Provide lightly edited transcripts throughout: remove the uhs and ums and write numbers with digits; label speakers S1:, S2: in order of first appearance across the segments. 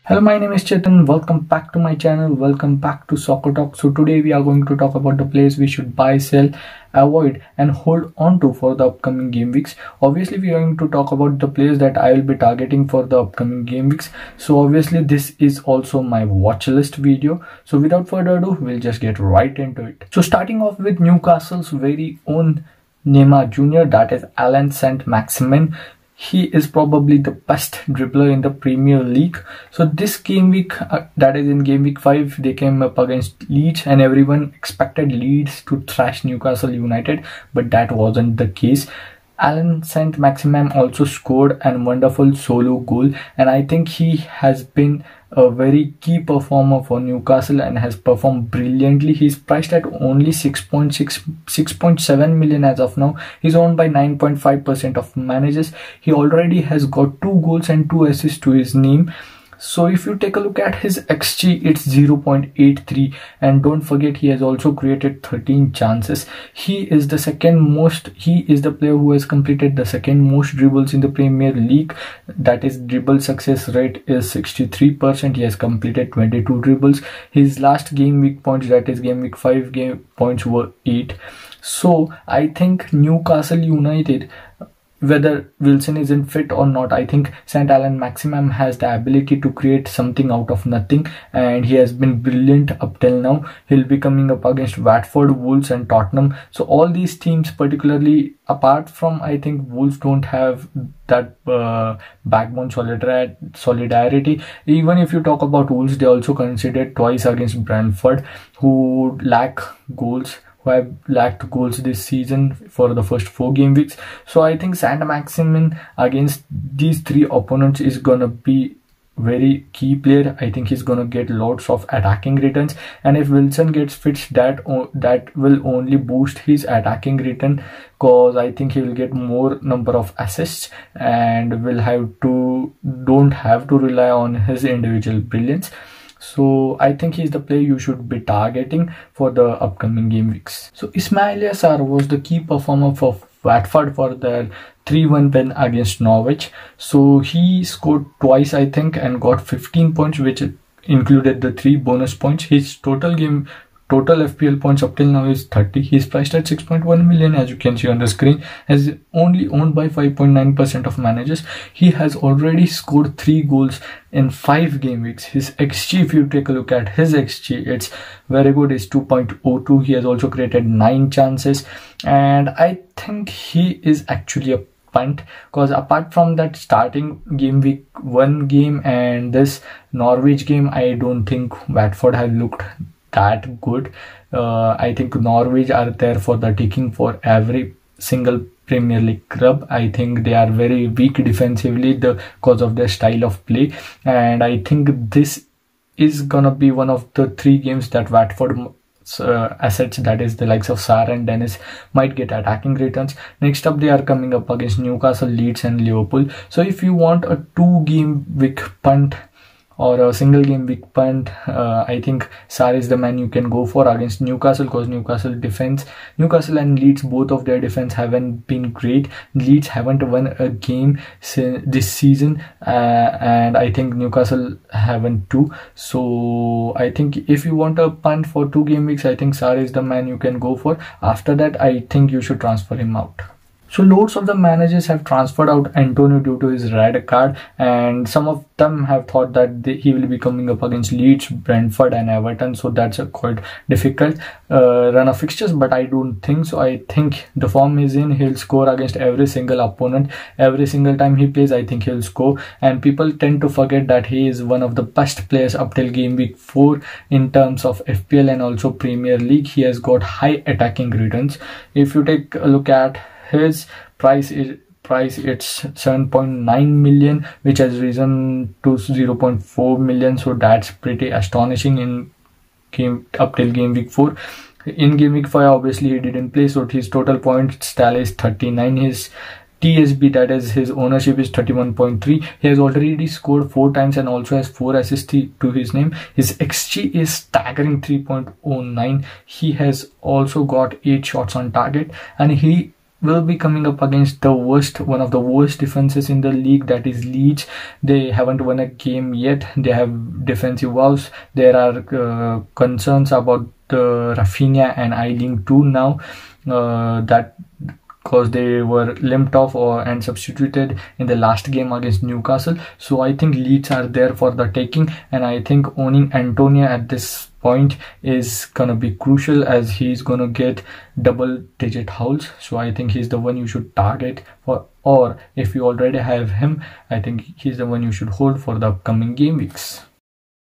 S1: Hello, my name is Chetan. Welcome back to my channel. Welcome back to Soccer Talk. So today we are going to talk about the players we should buy, sell, avoid and hold on to for the upcoming game weeks. Obviously we are going to talk about the players that I will be targeting for the upcoming game weeks. So obviously this is also my watch list video. So without further ado, we'll just get right into it. So starting off with Newcastle's very own Neymar Jr., that is Allan Saint-Maximin. He is probably the best dribbler in the Premier League. So this game week, that is in game week 5, they came up against Leeds and everyone expected Leeds to thrash Newcastle United, but that wasn't the case. Allan Saint-Maximin also scored a wonderful solo goal, and I think he has been a very key performer for Newcastle and has performed brilliantly. He's priced at only 6.7 million as of now. He's owned by 9.5% of managers. He already has got 2 goals and 2 assists to his name. So if you take a look at his XG, it's 0.83, and don't forget he has also created 13 chances. He is the player who has completed the second most dribbles in the Premier League. That is, dribble success rate is 63%. He has completed 22 dribbles. His last game week points, that is game week 5 game points, were 8. So I think Newcastle United, whether Wilson isn't fit or not, I think Saint-Maximin has the ability to create something out of nothing, and he has been brilliant up till now. He'll be coming up against Watford, Wolves and Tottenham. So all these teams, particularly apart from, I think Wolves don't have that backbone solidarity. Even if you talk about Wolves, they also conceded twice against Brentford, who lack goals. Who have lacked goals this season for the first 4 game weeks. So I think Saint-Maximin against these 3 opponents is gonna be very key player. I think he's gonna get lots of attacking returns, and if Wilson gets fit, that will only boost his attacking return, because I think he will get more number of assists and don't have to rely on his individual brilliance. So I think he's the player you should be targeting for the upcoming game weeks. So Ismaila Sarr was the key performer for Watford for their 3-1 win against Norwich. So he scored twice, I think, and got 15 points, which included the 3 bonus points. His total FPL points up till now is 30. He's priced at 6.1 million, as you can see on the screen, as only owned by 5.9% of managers. He has already scored 3 goals in 5 game weeks. His XG, if you take a look at his XG, it's very good. It's 2.02. He has also created 9 chances, and I think he is actually a punt, because apart from that starting game week 1 game and this Norwich game, I don't think Watford have looked that good. I think Norwich are there for the taking for every single Premier League club. I think they are very weak defensively because of their style of play, and I think this is gonna be one of the 3 games that Watford assets, that is the likes of Sarr and Dennis, might get attacking returns. Next up, they are coming up against Newcastle, Leeds and Liverpool. So if you want a 2 game week punt or a single game week punt, I think Sarr is the man you can go for against Newcastle, because Newcastle and Leeds, both of their defense haven't been great. Leeds haven't won a game this season, and I think Newcastle haven't too. So I think if you want a punt for 2 game weeks, I think Sarr is the man you can go for. After that, I think you should transfer him out. So loads of the managers have transferred out M.ANTONIO due to his red card, and some of them have thought that he will be coming up against Leeds, Brentford and Everton, so that's a quite difficult run of fixtures, but I don't think so. I think the form is in. He'll score against every single opponent. Every single time he plays, I think he'll score, and people tend to forget that he is one of the best players up till game week 4 in terms of FPL and also Premier League. He has got high attacking returns. If you take a look at his price, it's 7.9 million, which has risen to 0.4 million. So that's pretty astonishing in up till game week 4. In game week 5, obviously he didn't play, so his total points tally is 39. His TSB, that is his ownership, is 31.3. He has already scored 4 times and also has 4 assists to his name. His XG is staggering 3.09. He has also got 8 shots on target, and he will be coming up against one of the worst defenses in the league, that is Leeds. They haven't won a game yet. They have defensive woes. There are concerns about Rafinha and Eiling too now, that because they were limped off and substituted in the last game against Newcastle. So I think Leeds are there for the taking, and I think owning Antonio at this point is gonna be crucial, as he's gonna get double-digit hauls. So I think he's the one you should target for, or if you already have him, I think he's the one you should hold for the upcoming game weeks.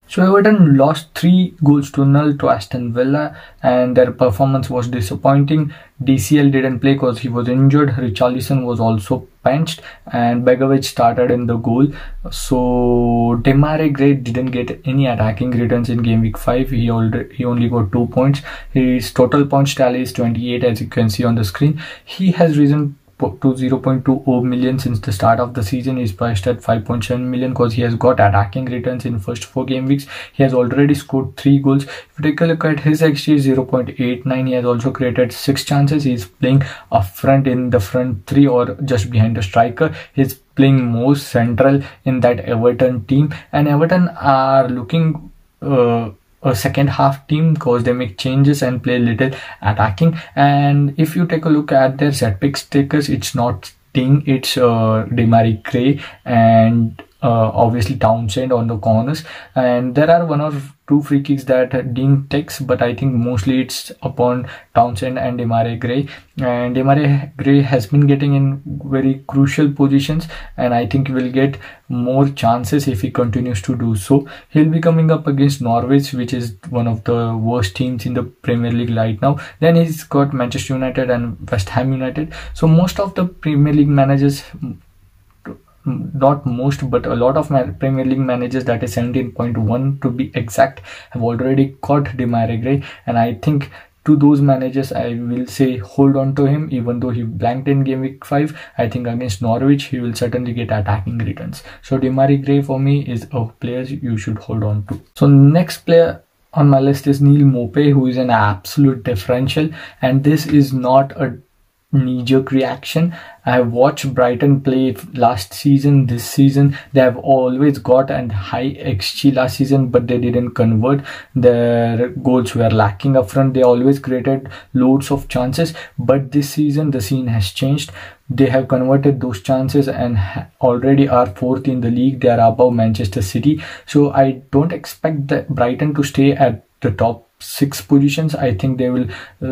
S1: So Everton lost 3-0 to Aston Villa, and their performance was disappointing. DCL didn't play because he was injured. Richarlison was also benched, and Begovic started in the goal. So DEMARAI didn't get any attacking returns in game week 5. He only got 2 points. His total points tally is 28, as you can see on the screen. He has risen to 0.20 million since the start of the season. Is priced at 5.7 million because he has got attacking returns in first 4 game weeks. He has already scored 3 goals. If you take a look at his XG, 0.89. He has also created 6 chances. He is playing up front in the front 3 or just behind the striker. He's playing most central in that Everton team, and Everton are looking a second half team because they make changes and play little attacking. And if you take a look at their set picks takers, it's not Sting, it's DEMARAI and obviously Townsend on the corners, and there are 1 or 2 free kicks that Dean takes, but I think mostly it's upon Townsend and DEMARAI. And DEMARAI has been getting in very crucial positions, and I think he will get more chances if he continues to do so. He'll be coming up against Norwich, which is one of the worst teams in the Premier League right now. Then he's got Manchester United and West Ham United. So most of the Premier League managers, not most, but a lot of Premier League managers, that is 17.1 to be exact, have already caught DEMARAI, and I think to those managers I will say hold on to him. Even though he blanked in game week 5, I think against Norwich he will certainly get attacking returns. So DEMARAI for me is a player you should hold on to. So next player on my list is NEAL MAUPAY, who is an absolute differential, and this is not a knee-jerk reaction. I have watched Brighton play last season, this season. They have always got a high XG last season, but they didn't convert. Their goals were lacking up front. They always created loads of chances, but this season the scene has changed. They have converted those chances and already are 4th in the league. They are above Manchester City. So I don't expect the Brighton to stay at the top 6 positions. I think they will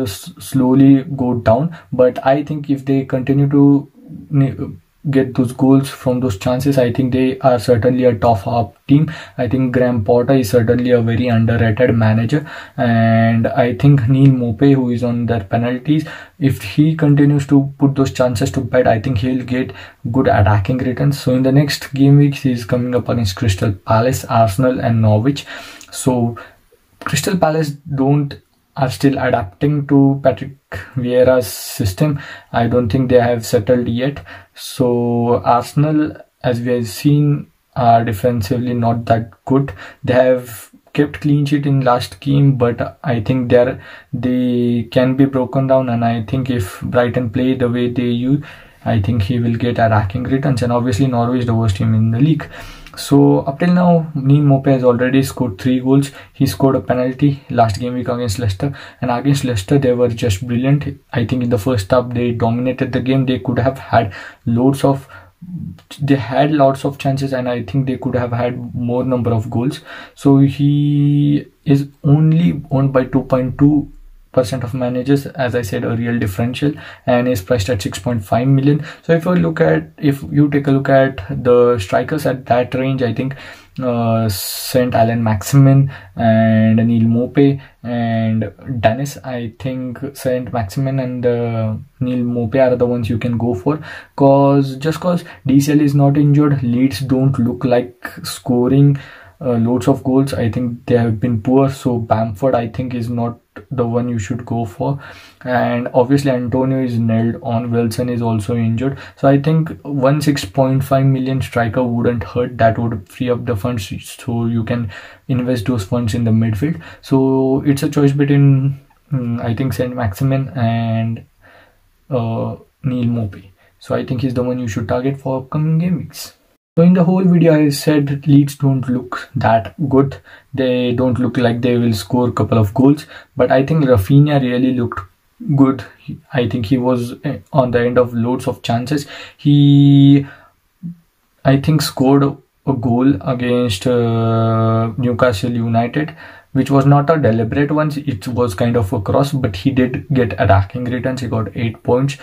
S1: slowly go down, but I think if they continue to get those goals from those chances, I think they are certainly a top half team. I think Graham Potter is certainly a very underrated manager, and I think NEAL MAUPAY, who is on their penalties, if he continues to put those chances to bed, I think he'll get good attacking returns. So in the next game week, he's coming up against Crystal Palace, Arsenal and Norwich. So Crystal Palace are still adapting to Patrick Vieira's system. I don't think they have settled yet. So Arsenal, as we have seen, are defensively not that good. They have kept clean sheet in last game, but I think they can be broken down, and I think if Brighton play the way they use, I think he will get attacking returns. And obviously Norwich, the worst team in the league. So up till now, NEAL MAUPAY has already scored 3 goals. He scored a penalty last game week against Leicester, and against Leicester they were just brilliant. I think in the first half they dominated the game. They could have had lots of chances, and I think they could have had more number of goals. So he is only owned by 2.2% of managers, as I said, a real differential, and is priced at 6.5 million. So if you take a look at the strikers at that range, I think St. Maximin and NEAL MAUPAY and Dennis, I think St. Maximin and NEAL MAUPAY are the ones you can go for, cause DCL is not injured, Leeds don't look like scoring loads of goals. I think they have been poor. So Bamford, I think, is not the one you should go for, and obviously Antonio is nailed on. Wilson is also injured, so I think 6.5 million striker wouldn't hurt. That would free up the funds, so you can invest those funds in the midfield. So it's a choice between I think St. Maximin and NEAL MAUPAY. So I think he's the one you should target for upcoming game weeks. So in the whole video I said Leeds don't look that good. They don't look like they will score a couple of goals, but I think Rafinha really looked good. I think he was on the end of loads of chances. He, I think, scored a goal against Newcastle United, which was not a deliberate one. It was kind of a cross, but he did get attacking returns. He got 8 points.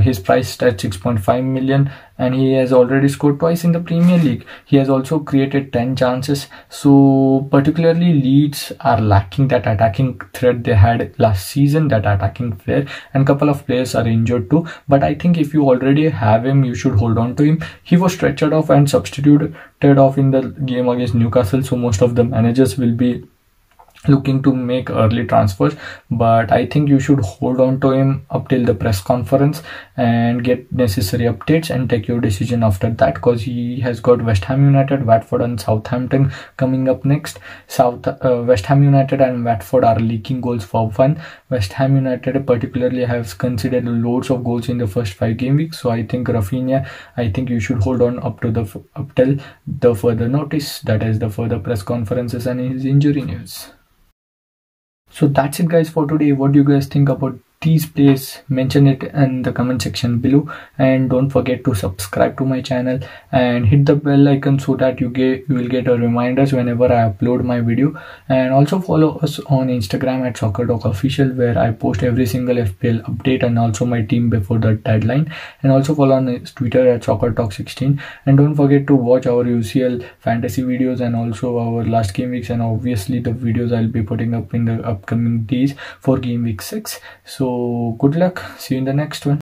S1: His price at 6.5 million, and he has already scored twice in the Premier League. He has also created 10 chances. So particularly Leeds are lacking that attacking threat they had last season, that attacking flair, and couple of players are injured too. But I think if you already have him, you should hold on to him. He was stretched off and substituted off in the game against Newcastle, so most of the managers will be looking to make early transfers, but I think you should hold on to him up till the press conference and get necessary updates and take your decision after that, because he has got West Ham United, Watford and Southampton coming up next. West Ham United and Watford are leaking goals for fun. West Ham United particularly has considered loads of goals in the first 5 game weeks, so I think Rafinha, I think you should hold on up till the further notice, that is the further press conferences and his injury news. So that's it guys for today. What do you guys think about these players? Mention it in the comment section below, and don't forget to subscribe to my channel and hit the bell icon so that you will get a reminders whenever I upload my video. And also follow us on Instagram at SoccerTalkOfficial, where I post every single FPL update and also my team before the deadline. And also follow on Twitter at SoccerTalk16. And don't forget to watch our UCL fantasy videos and also our last game weeks, and obviously the videos I'll be putting up in the upcoming days for game week 6. So good luck, see you in the next one.